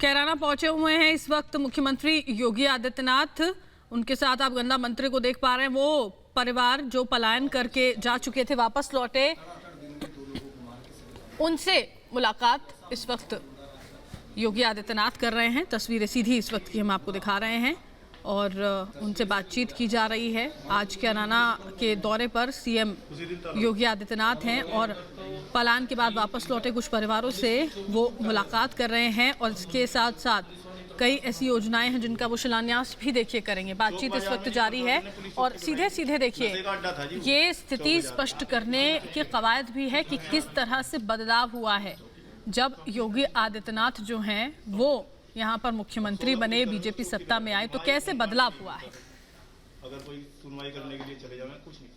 कैराना पहुंचे हुए हैं इस वक्त मुख्यमंत्री योगी आदित्यनाथ। उनके साथ आप गन्ना मंत्री को देख पा रहे हैं। वो परिवार जो पलायन करके जा चुके थे, वापस लौटे, उनसे मुलाकात इस वक्त योगी आदित्यनाथ कर रहे हैं। तस्वीरें सीधी इस वक्त की हम आपको दिखा रहे हैं और उनसे बातचीत की जा रही है। आज कैराना के दौरे पर सीएम योगी आदित्यनाथ हैं और पलायन के बाद वापस लौटे कुछ परिवारों से वो मुलाकात कर रहे हैं और इसके साथ साथ कई ऐसी योजनाएं हैं जिनका वो शिलान्यास भी देखिए करेंगे। बातचीत इस वक्त जारी है और सीधे सीधे देखिए ये स्थिति स्पष्ट करने के कवायद भी है कि किस तरह से बदलाव हुआ है जब योगी आदित्यनाथ जो हैं वो यहाँ पर मुख्यमंत्री बने, बीजेपी सत्ता में आए, तो कैसे बदलाव हुआ है। अगर कोई सुनवाई करने के लिए चले जाए, कुछ नहीं।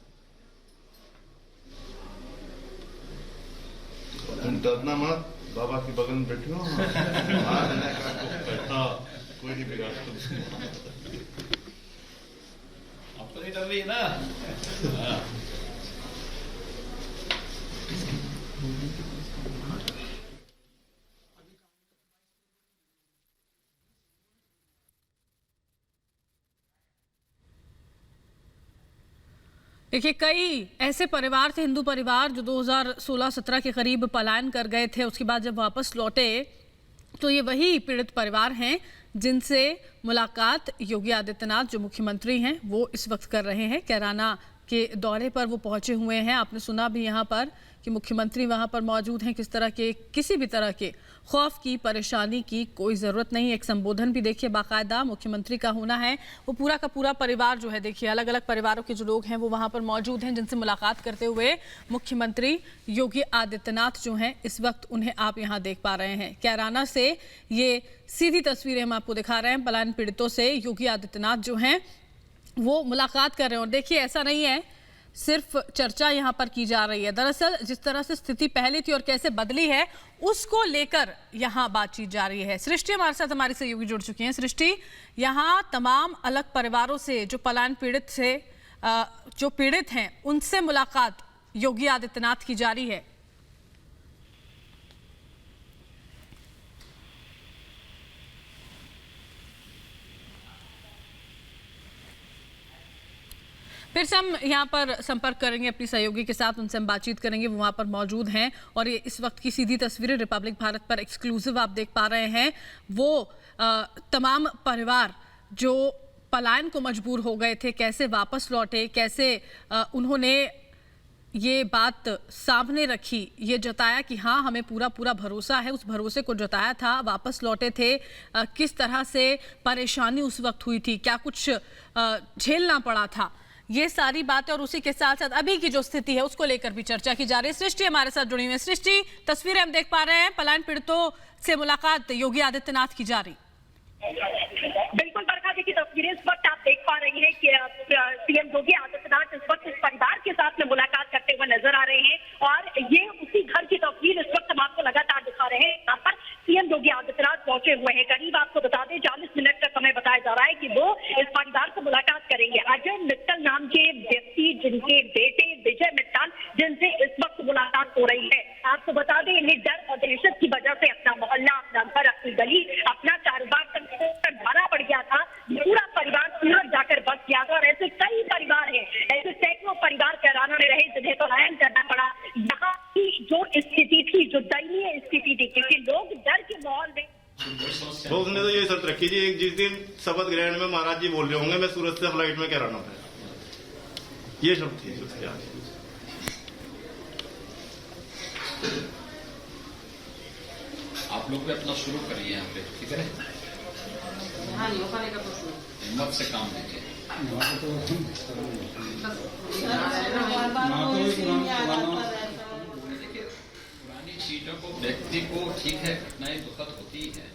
तुम डरना मत, बाबा के बगल में बैठे हो। कोई नहीं बिगाड़ तुम। अब तो नहीं डर रही है ना। देखिए कई ऐसे परिवार थे, हिंदू परिवार, जो 2016-17 के करीब पलायन कर गए थे। उसके बाद जब वापस लौटे तो ये वही पीड़ित परिवार हैं जिनसे मुलाकात योगी आदित्यनाथ जो मुख्यमंत्री हैं वो इस वक्त कर रहे हैं। कैराना के दौरे पर वो पहुंचे हुए हैं। आपने सुना भी यहाँ पर कि मुख्यमंत्री वहाँ पर मौजूद हैं। किस तरह के, किसी भी तरह के खौफ की, परेशानी की कोई ज़रूरत नहीं। एक संबोधन भी देखिए बाकायदा मुख्यमंत्री का होना है। वो पूरा का पूरा परिवार जो है, देखिए अलग अलग परिवारों के जो लोग हैं वो वहाँ पर मौजूद हैं जिनसे मुलाकात करते हुए मुख्यमंत्री योगी आदित्यनाथ जो हैं इस वक्त उन्हें आप यहाँ देख पा रहे हैं। कैराना से ये सीधी तस्वीरें हम आपको दिखा रहे हैं। पलायन पीड़ितों से योगी आदित्यनाथ जो हैं वो मुलाकात कर रहे हैं। और देखिए ऐसा नहीं है सिर्फ चर्चा यहाँ पर की जा रही है। दरअसल जिस तरह से स्थिति पहले थी और कैसे बदली है उसको लेकर यहाँ बातचीत जा रही है। सृष्टि हमारे साथ, हमारी सहयोगी जुड़ चुकी हैं। सृष्टि, यहाँ तमाम अलग परिवारों से जो पलायन पीड़ित से जो पीड़ित हैं उनसे मुलाकात योगी आदित्यनाथ की जारी है। फिर से हम यहाँ पर संपर्क करेंगे अपनी सहयोगी के साथ, उनसे हम बातचीत करेंगे। वो वहाँ पर मौजूद हैं और ये इस वक्त की सीधी तस्वीरें रिपब्लिक भारत पर एक्सक्लूसिव आप देख पा रहे हैं। वो तमाम परिवार जो पलायन को मजबूर हो गए थे कैसे वापस लौटे, कैसे उन्होंने ये बात सामने रखी, ये जताया कि हाँ हमें पूरा पूरा भरोसा है, उस भरोसे को जताया था, वापस लौटे थे। किस तरह से परेशानी उस वक्त हुई थी, क्या कुछ झेलना पड़ा था, ये सारी बातें और उसी के साथ साथ अभी की जो स्थिति है उसको लेकर भी चर्चा की जा रही है। सृष्टि हमारे साथ जुड़ी हुई है। सृष्टि, तस्वीरें हम देख पा रहे हैं, पलायन पीड़ितों से मुलाकात योगी आदित्यनाथ की जा रही। बिल्कुल बरखा जी की तस्वीरें इस वक्त आप देख पा रही हैं कि सीएम योगी आदित्यनाथ इस वक्त इस परिवार के साथ में मुलाकात करते हुए नजर आ रहे हैं और ये उसी घर की तस्वीर इस वक्त हम आपको लगातार दिखा रहे हैं। यहाँ पर सीएम योगी आदित्यनाथ पहुंचे हुए हैं। करीब आपको बता दें 40 मिनट का समय बताया जा रहा है कि वो इस परिवार से मुलाकात करेंगे। अजय मित्तल नाम के व्यक्ति, जिनके बेटे विजय मित्तल, जिनसे इस वक्त मुलाकात हो रही है। आपको बता दें इन्हें डर और दहशत की वजह से अपना मोहल्ला, अपना घर, अपनी गली, अपना कारोबार भाड़ा पड़ गया था। पूरा परिवार सूरत जाकर बस गया था और ऐसे कई परिवार हैं, ऐसे सैकड़ों परिवार कैराना में रहे जिन्हें पलायन करना पड़ा। यहाँ की जो स्थिति थी, जो दयनीय स्थिति थी, क्योंकि लोग डर के माहौल में। तो उसने तो ये शर्त रखी जी, जिस दिन शपथ ग्रहण में महाराज जी बोल रहे होंगे मैं सूरत से फ्लाइट में कैराना था, ये शर्त थी उसके आगे। आप लोग भी अपना शुरू करिए यहाँ पे, ठीक है? हिम्मत से काम लीजिए। देखिए पुरानी चीजों को, व्यक्ति को, ठीक है घटनाएं दुखद होती है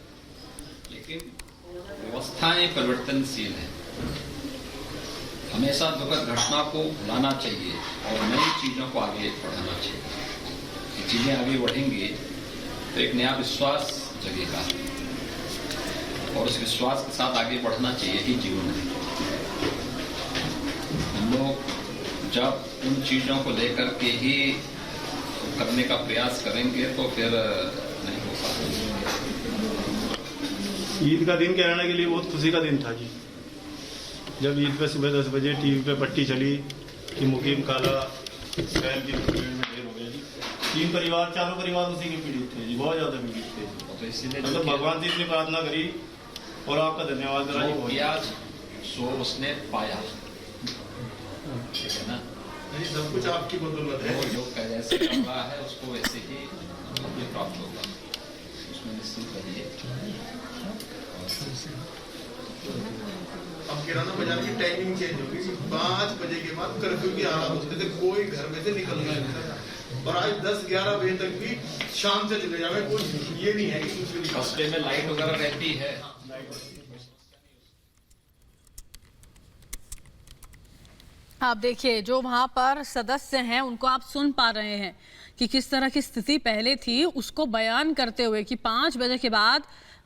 लेकिन व्यवस्थाएं परिवर्तनशील हैं। हमेशा दुखद घटना को भुलाना चाहिए और नई चीजों को आगे बढ़ाना चाहिए। ये चीजें आगे बढ़ेंगी तो एक नया विश्वास जगेगा और उस विश्वास के साथ आगे बढ़ना चाहिए, ही जीवन है। हम लोग जब उन चीजों को लेकर के ही करने का प्रयास करेंगे तो फिर नहीं हो पाता। ईद का दिन कहने के लिए बहुत खुशी का दिन था जी। जब ईद पे सुबह 10 बजे टीवी पे पट्टी चली कि मुकीम काला शहर की भीड़ में ढेर हो गया जी। 3 परिवार 4 परिवार उसी के पीड़ित थे जी, बहुत ज्यादा पीड़ित थे। तो इसीलिए मतलब भगवान से इतनी प्रार्थना करी और आपका धन्यवाद करा जी। जो किया सो उसने पाया, ठीक है ना। सब कुछ आपकी बदौलत है। वो जो जैसे कर रहा है उसको वैसे ही फल प्राप्त होगा, उसमें निश्चित रहिए। अब किराना बाजार की टाइमिंग चेंज होगी। 5 बजे के बाद कर्फ्यू की हालत होती थी, कोई घर में से निकल नहीं सकता। और आज 10-11 बजे तक भी शाम से चले जावे, कोई ये नहीं है कि कुछ भी नहीं। कस्बे में लाइट वगैरह रहती है। आप देखिए जो वहां पर सदस्य हैं उनको आप सुन पा रहे हैं कि किस तरह की स्थिति पहले थी, उसको बयान करते हुए कि 5 बजे के बाद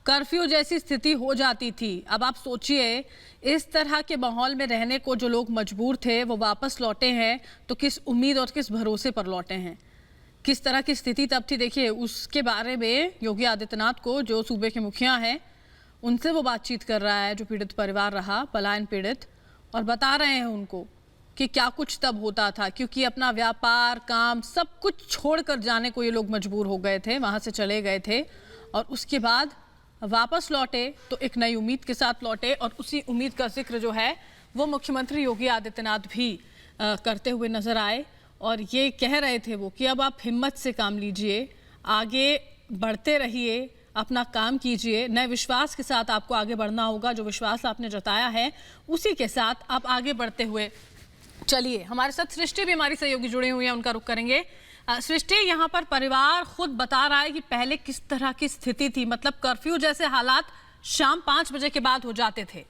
कर्फ्यू जैसी स्थिति हो जाती थी। अब आप सोचिए इस तरह के माहौल में रहने को जो लोग मजबूर थे वो वापस लौटे हैं तो किस उम्मीद और किस भरोसे पर लौटे हैं, किस तरह की स्थिति तब थी। देखिए उसके बारे में योगी आदित्यनाथ को, जो सूबे के मुखिया हैं, उनसे वो बातचीत कर रहा है जो पीड़ित परिवार रहा, पलायन पीड़ित, और बता रहे हैं उनको कि क्या कुछ तब होता था, क्योंकि अपना व्यापार काम सब कुछ छोड़कर जाने को ये लोग मजबूर हो गए थे, वहाँ से चले गए थे और उसके बाद वापस लौटे तो एक नई उम्मीद के साथ लौटे। और उसी उम्मीद का जिक्र जो है वो मुख्यमंत्री योगी आदित्यनाथ भी करते हुए नजर आए और ये कह रहे थे वो कि अब आप हिम्मत से काम लीजिए, आगे बढ़ते रहिए, अपना काम कीजिए, नए विश्वास के साथ आपको आगे बढ़ना होगा। जो विश्वास आपने जताया है उसी के साथ आप आगे बढ़ते हुए चलिए। हमारे साथ सृष्टि भी हमारी सहयोगी जुड़े हुए हैं, उनका रुख करेंगे। सृष्टि, यहाँ पर परिवार खुद बता रहा है कि पहले किस तरह की स्थिति थी, मतलब कर्फ्यू जैसे हालात शाम 5 बजे के बाद हो जाते थे।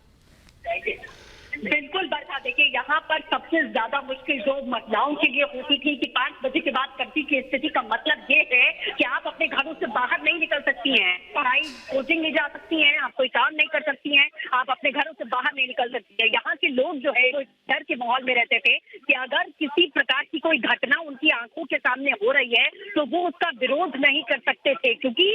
बिल्कुल बरखा, देखिए यहाँ पर सबसे ज्यादा मुश्किल जो महिलाओं के लिए होती थी कि 5 बजे के बाद कर्फ्यू की स्थिति का मतलब ये है कि आप अपने घरों से बाहर नहीं निकल सकती हैं, पढ़ाई कोचिंग नहीं जा सकती हैं, आप कोई काम नहीं कर सकती हैं, आप अपने घरों से बाहर नहीं निकल सकती हैं। यहाँ के लोग जो है डर के माहौल में रहते थे कि अगर किसी प्रकार की कोई घटना उनकी आंखों के सामने हो रही है तो वो उसका विरोध नहीं कर सकते थे, क्योंकि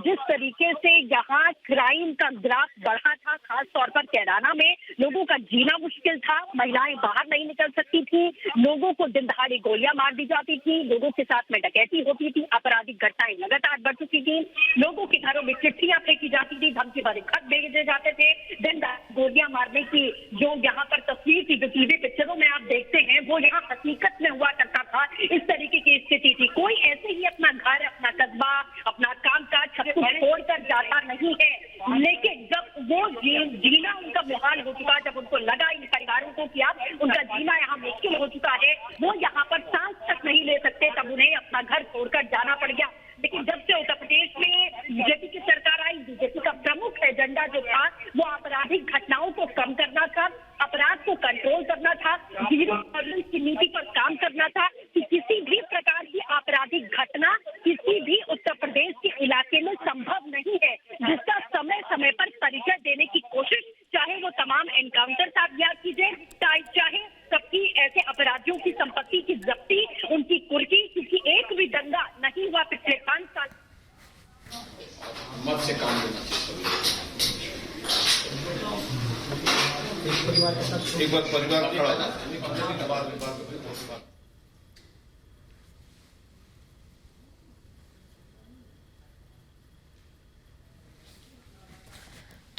जिस तरीके से यहाँ क्राइम का ग्राफ बढ़ा था, खास तौर पर कैराना में लोगों का जीना मुश्किल था, महिलाएं बाहर नहीं निकल सकती थी, लोगों को दिन दहाड़े गोलियां मार दी जाती थी, लोगों के साथ में डकैती होती थी, आपराधिक घटनाएं लगातार बढ़ चुकी थी, लोगों के घरों में चिट्ठियां फेंकी जाती थी, धमकी भरे खत भेजे जाते थे, दिन दहाड़े गोलियां मारने की जो यहाँ पर तस्वीर थी, जो टीवी पिक्चरों में आप देखते हैं वो यहाँ हकीकत में हुआ करता था। इस तरीके की स्थिति थी। कोई ऐसे ही अपना घर, अपना कस्बा, अपना कामकाज सब कुछ छोड़कर जाता नहीं है, लेकिन जब वो जीना उनका मुहाल हो चुका, जब उनको लगा इन परिवारों को कि अब उनका जीना यहाँ मुश्किल हो चुका है, वो यहाँ पर सांस तक नहीं ले सकते, तब उन्हें अपना घर छोड़कर जाना पड़ गया। लेकिन जब से उत्तर प्रदेश में बीजेपी की सरकार आई, बीजेपी का प्रमुख एजेंडा जो था वो आपराधिक घटनाओं को कम करना था, अपराध को कंट्रोल करना था, जीरो टॉलरेंस की नीति पर काम करना था कि किसी भी प्रकार की आपराधिक घटना किसी भी उत्तर प्रदेश के इलाके में संभव नहीं है, जिसका समय समय पर परिचय देने की कोशिश, चाहे वो तमाम एनकाउंटर आप याद कीजिए, चाहे सबकी ऐसे अपराधियों की संपत्ति की जब्ती, उनकी कुर्की, क्योंकि एक भी दंगा नहीं हुआ पिछले 5 साल। मत से काम लेना चाहिए। एक बार परिवार खड़ा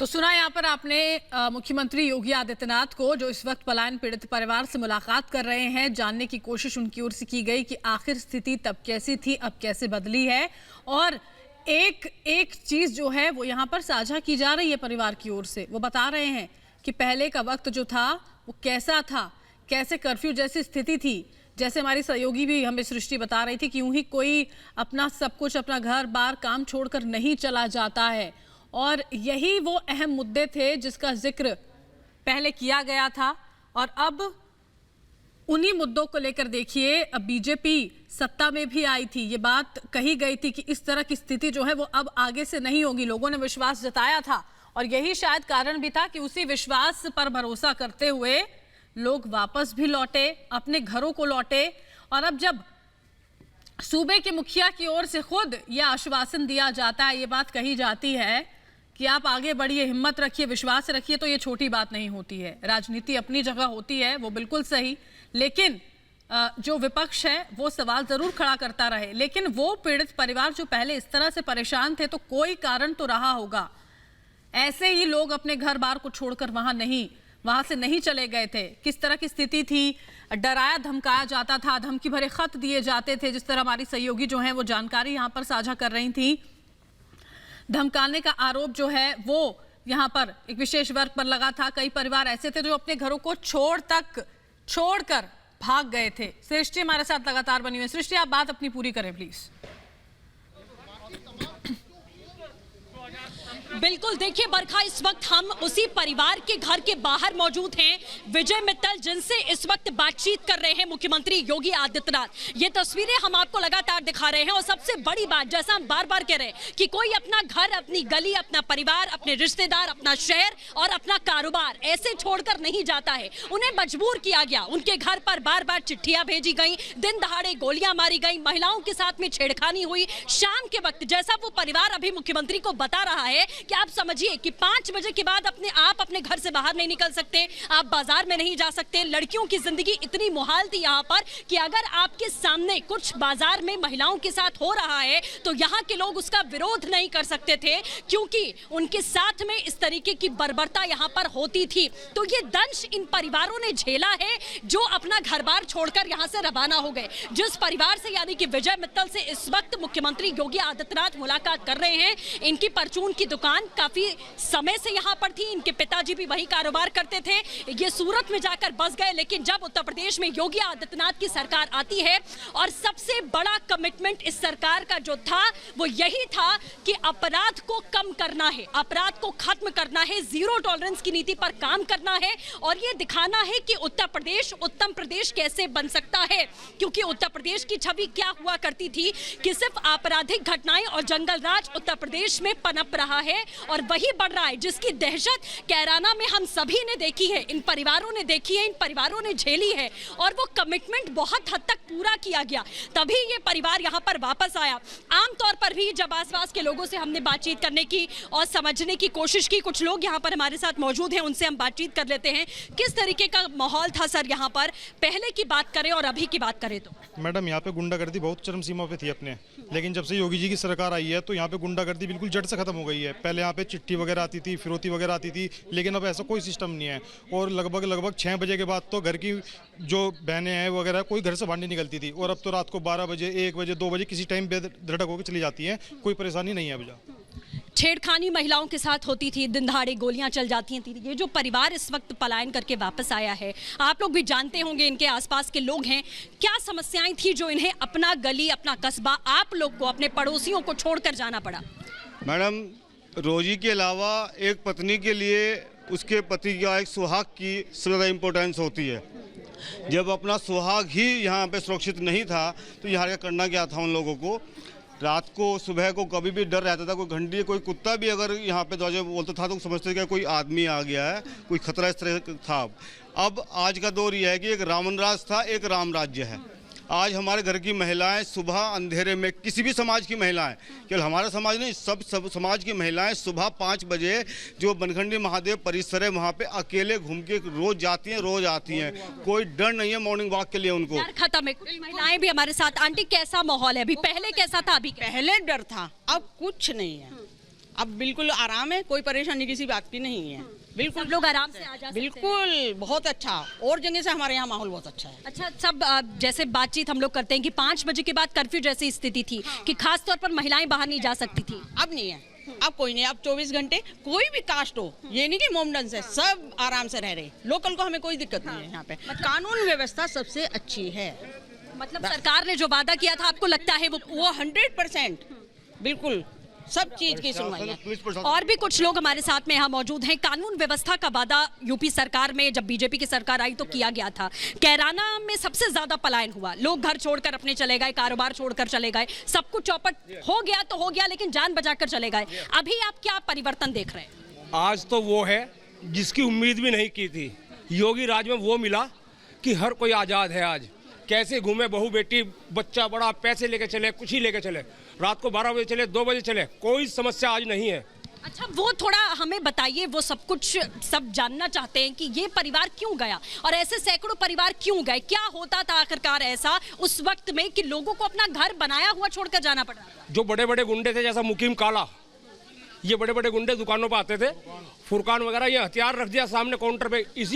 तो सुना यहाँ पर आपने मुख्यमंत्री योगी आदित्यनाथ को, जो इस वक्त पलायन पीड़ित परिवार से मुलाकात कर रहे हैं, जानने की कोशिश उनकी ओर से की गई कि आखिर स्थिति तब कैसी थी, अब कैसे बदली है। और एक चीज जो है वो यहाँ पर साझा की जा रही है परिवार की ओर से। वो बता रहे हैं कि पहले का वक्त जो था वो कैसा था, कैसे कर्फ्यू जैसी स्थिति थी। जैसे हमारी सहयोगी भी हमें सृष्टि बता रही थी कि यूं ही कोई अपना सब कुछ, अपना घर बार काम छोड़कर नहीं चला जाता है। और यही वो अहम मुद्दे थे जिसका जिक्र पहले किया गया था। और अब उन्हीं मुद्दों को लेकर देखिए, अब बीजेपी सत्ता में भी आई थी, ये बात कही गई थी कि इस तरह की स्थिति जो है वो अब आगे से नहीं होगी। लोगों ने विश्वास जताया था और यही शायद कारण भी था कि उसी विश्वास पर भरोसा करते हुए लोग वापस भी लौटे, अपने घरों को लौटे। और अब जब सूबे के मुखिया की ओर से खुद यह आश्वासन दिया जाता है, ये बात कही जाती है कि आप आगे बढ़िए, हिम्मत रखिए, विश्वास रखिए, तो ये छोटी बात नहीं होती है। राजनीति अपनी जगह होती है, वो बिल्कुल सही, लेकिन जो विपक्ष है वो सवाल जरूर खड़ा करता रहे। लेकिन वो पीड़ित परिवार जो पहले इस तरह से परेशान थे, तो कोई कारण तो रहा होगा। ऐसे ही लोग अपने घर बार को छोड़कर वहां से नहीं चले गए थे। किस तरह की स्थिति थी, डराया धमकाया जाता था, धमकी भरे खत दिए जाते थे, जिस तरह हमारी सहयोगी जो है वो जानकारी यहाँ पर साझा कर रही थी। धमकाने का आरोप जो है वो यहाँ पर एक विशेष वर्ग पर लगा था। कई परिवार ऐसे थे जो अपने घरों को छोड़कर भाग गए थे। सृष्टि हमारे साथ लगातार बनी हुई है। सृष्टि, आप बात अपनी पूरी करें प्लीज। बिल्कुल, देखिए बरखा, इस वक्त हम उसी परिवार के घर के बाहर मौजूद हैं। विजय मित्तल, जिनसे इस वक्त बातचीत कर रहे हैं मुख्यमंत्री योगी आदित्यनाथ। ये तस्वीरें हम आपको लगातार दिखा रहे हैं। और सबसे बड़ी बात, जैसा हम बार बार कह रहे हैं कि कोई अपना घर, अपनी गली, अपना परिवार, अपने रिश्तेदार, अपना शहर और अपना कारोबार ऐसे छोड़कर नहीं जाता है। उन्हें मजबूर किया गया। उनके घर पर बार बार चिट्ठियां भेजी गई, दिन दहाड़े गोलियां मारी गई, महिलाओं के साथ में छेड़खानी हुई। शाम के वक्त, जैसा वो परिवार अभी मुख्यमंत्री को बता रहा है कि आप समझिए कि 5 बजे के बाद आप अपने घर से बाहर नहीं निकल सकते, आप बाजार में नहीं जा सकते। लड़कियों की जिंदगी इतनी मुहाल थी यहाँ पर कि अगर आपके सामने कुछ बाजार में महिलाओं के साथ हो रहा है तो यहाँ के लोग उसका विरोध नहीं कर सकते थे, क्योंकि उनके साथ में इस तरीके की बर्बरता यहाँ पर होती थी। तो ये दंश इन परिवारों ने झेला है जो अपना घर बार छोड़कर यहाँ से रवाना हो गए। जिस परिवार से, यानी कि विजय मित्तल से इस वक्त मुख्यमंत्री योगी आदित्यनाथ मुलाकात कर रहे हैं, इनकी परचून की दुकान काफी समय से यहाँ पर थी। इनके पिताजी भी वही कारोबार करते थे। ये सूरत में जाकर बस गए, लेकिन जब उत्तर प्रदेश में योगी आदित्यनाथ की सरकार आती है, और सबसे बड़ा कमिटमेंट इस सरकार का जो था वो यही था कि अपराध को कम करना है, अपराध को खत्म करना है, जीरो टॉलरेंस की नीति पर काम करना है और ये दिखाना है कि उत्तर प्रदेश उत्तम प्रदेश कैसे बन सकता है। क्योंकि उत्तर प्रदेश की छवि क्या हुआ करती थी कि सिर्फ आपराधिक घटनाएं और जंगल राज उत्तर प्रदेश में पनप रहा है और वही बढ़ रहा है, जिसकी दहशत कैराना में हम सभी ने देखी है, इन परिवारों ने देखी है, इन परिवारों ने झेली है। और वो कमिटमेंट बहुत हद तक पूरा किया गया, तभी ये परिवार यहाँ पर वापस आया। आमतौर पर भी जब आसपास के लोगों से हमने बातचीत करने की और समझने की कोशिश की, कुछ लोग यहाँ पर हमारे साथ मौजूद हैं, उनसे हम बातचीत कर लेते हैं। किस तरीके का माहौल था सर यहाँ पर, पहले की बात करें और अभी की बात करें तो? मैडम, यहाँ पे गुंडागर्दी बहुत चरम सीमा पे थी अपने, लेकिन जब से योगी जी की सरकार आई है तो यहाँ पे गुंडागर्दी बिल्कुल जड़ से खत्म हो गई है। पहले यहाँ पे चिट्ठी वगैरह आती थी, फिरौती वगैरह आती थी, लेकिन अब ऐसा कोई सिस्टम नहीं है। और लगभग 6 बजे के बाद तो घर की जो बहनें हैं वगैरह कोई घर से बाहर नहीं निकलती थी, और अब तो रात को 12 बजे, 1 बजे, 2 बजे किसी टाइम बेधड़क होकर चली जाती हैं। कोई परेशानी नहीं है अब। छेड़खानी महिलाओं के साथ होती थी, दिन दहाड़े गोलियां चल जाती थी। ये जो परिवार इस वक्त पलायन करके वापस आया है, आप लोग भी जानते होंगे, इनके आसपास के लोग हैं, क्या समस्याएं थी जो इन्हें अपना गली, अपना कस्बा, आप लोग को, अपने पड़ोसियों को छोड़कर जाना पड़ा? मैडम, रोजी के अलावा एक पत्नी के लिए उसके पति का एक सुहाग की सबसे ज़्यादा इम्पोर्टेंस होती है। जब अपना सुहाग ही यहाँ पे सुरक्षित नहीं था तो यहाँ का करना क्या था उन लोगों को? रात को, सुबह को कभी भी डर रहता था। कोई घंटी, कोई कुत्ता भी अगर यहाँ पे दरवाजे बोलता था तो समझते थे कि कोई आदमी आ गया है, कोई खतरा इस तरह था। अब आज का दौर यह है कि एक रावण राज था, एक राम राज्य है। आज हमारे घर की महिलाएं सुबह अंधेरे में, किसी भी समाज की महिलाएं, केवल हमारा समाज नहीं, सब समाज की महिलाएं सुबह 5 बजे जो बनखंडी महादेव परिसर है वहाँ पे अकेले घूम के रोज जाती हैं, रोज आती हैं। कोई डर नहीं है मॉर्निंग वॉक के लिए उनको। खत्म है। कुछ महिलाएं भी हमारे साथ। आंटी, कैसा माहौल है अभी, पहले कैसा था अभी? पहले डर था, अब कुछ नहीं है। अब बिल्कुल आराम है, कोई परेशानी किसी बात की नहीं है। बिल्कुल सब लोग आराम से आ जा सकते हैं। बिल्कुल, बहुत अच्छा। और जगह से हमारे यहाँ माहौल बहुत अच्छा है। अच्छा, सब जैसे बातचीत हम लोग करते हैं कि 5 बजे के बाद कर्फ्यू जैसी स्थिति थी कि खास तौर पर महिलाएं बाहर नहीं जा सकती थी, अब नहीं है। अब कोई नहीं, अब 24 घंटे कोई भी कास्ट हो, ये नहीं कि मोमडन से, सब आराम से रह रहे। लोकल को हमें कोई दिक्कत नहीं है। यहाँ पे कानून व्यवस्था सबसे अच्छी है। मतलब सरकार ने जो वादा किया था, आपको लगता है वो 100% बिल्कुल सब चीज की सुनवाई है। और भी कुछ लोग हमारे साथ में यहाँ मौजूद हैं। कानून व्यवस्था का वादा यूपी सरकार में जब बीजेपी की सरकार आई तो किया गया था। कैराना में सबसे ज्यादा पलायन हुआ, लोग घर छोड़कर अपने चले गए, कारोबार छोड़कर चले गए, सब कुछ चौपट हो गया तो हो गया, लेकिन जान बचाकर चले गए। अभी आप क्या परिवर्तन देख रहे हैं? आज तो वो है जिसकी उम्मीद भी नहीं की थी। योगी राज में वो मिला कि हर कोई आजाद है। आज कैसे घूमे, बहू बेटी, बच्चा बड़ा, पैसे लेके चले, कुछ ही लेके चले, रात को 12 बजे चले, 2 बजे चले, कोई समस्या आज नहीं है। अच्छा, वो थोड़ा हमें बताइए, वो सब कुछ सब जानना चाहते हैं कि ये परिवार क्यों गया और ऐसे सैकड़ों परिवार क्यों गए, क्या होता था आखिरकार ऐसा उस वक्त में कि लोगों को अपना घर बनाया हुआ छोड़कर जाना पड़ रहा था। जो बड़े बड़े गुंडे थे जैसा मुकीम काला, ये बड़े बड़े गुंडे दुकानों पर आते थे, फुरकान वगैरह, ये हथियार रख दिया सामने काउंटर पे, इसी